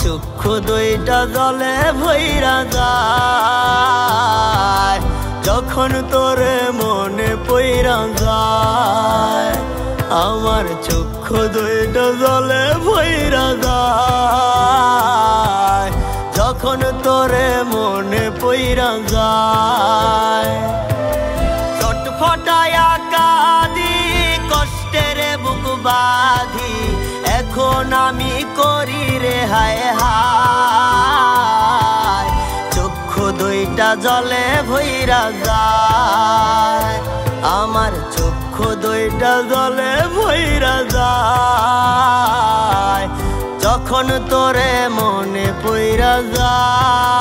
চক্ষু দুইটা জলে ভইরা যায় যখন তোরে মনে পইরা যায়। আমার চক্ষু দুইটা জলে ভইরা যায় যখন তোরে মনে পইরা যায়। ছটফটায়া কাঁদি কষ্টের বুক বাঁধি এখন আমি করি রে হায় হায়। চক্ষু দুইটা জলে ভইরা যায় আমার চক্ষু দুইটা জলে ভইরা যায় যখন তোরে মনে পইরা যায়।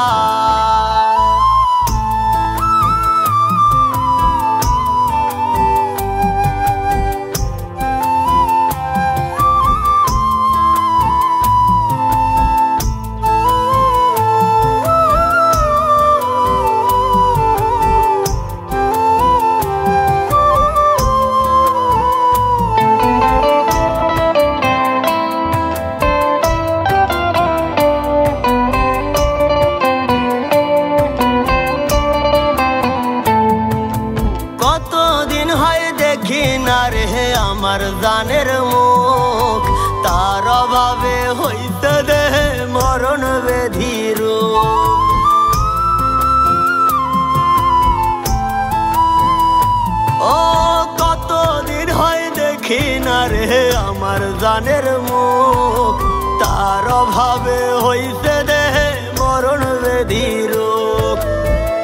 আমার জানের মুখ তার অভাবে হইতে দেহে মরণ বেধির। ও কতদিন হয় দেখি না রে আমার জানের মুখ তার অভাবে হইতে দেহে মরণ বেধির।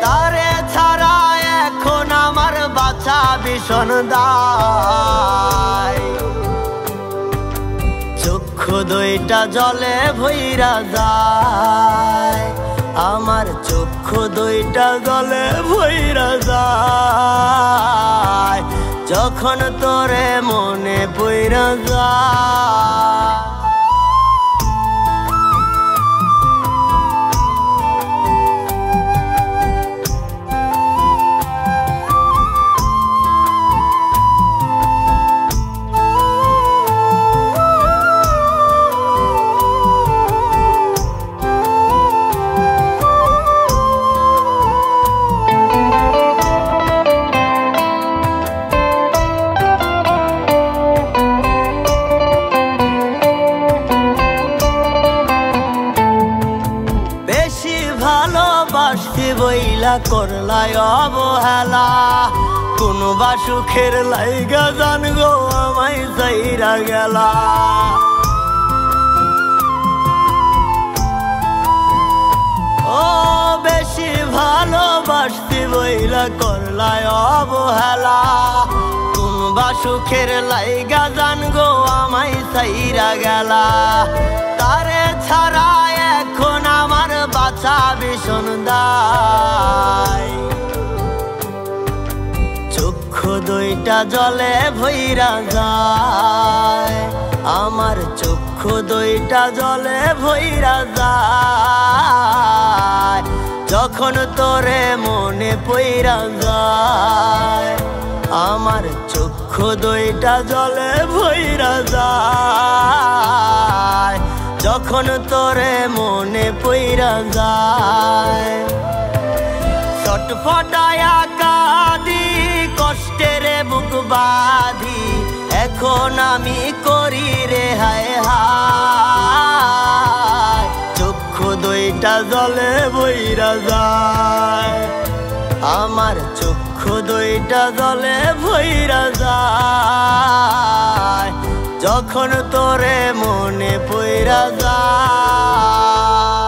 তারে ছাড়া এখন আমার বাছা ভীষণ দায়। চক্ষু দুইটা জলে ভইরা যায় আমার চক্ষু দুইটা জলে ভইরা যায় যখন তোরে মনে পইরা যায়। ভালোবাসতে বইলা করলাই অবহেলা কোনবা সুখের লাইগা জান গো আমায় যাইরা গেলা। ও বেশি ভালোবাসতে বইলা করলাই অবহেলা কোনবা সুখের লাইগা জান গো আমায় যাইরা গেলা। তারে ছাড়া এখন আমার বাছা ভীষণ দায়। চক্ষু দুইটা জলে ভইরা যায় আমার চক্ষু দুইটা জলে ভইরা যায় যখন তোরে মনে পইরা যায়। আমার চক্ষু দুইটা জলে ভইরা যায় যখন তোরে মনে পইরা যায়। ছটফটায়া কাঁদি কষ্টের বুক বাঁধি এখন আমি করি রে হায় হায়। চক্ষু দুইটা জলে ভইরা যায় আমার চক্ষু দুইটা জলে ভইরা যায় যখন তোরে মনে পইরা যায়।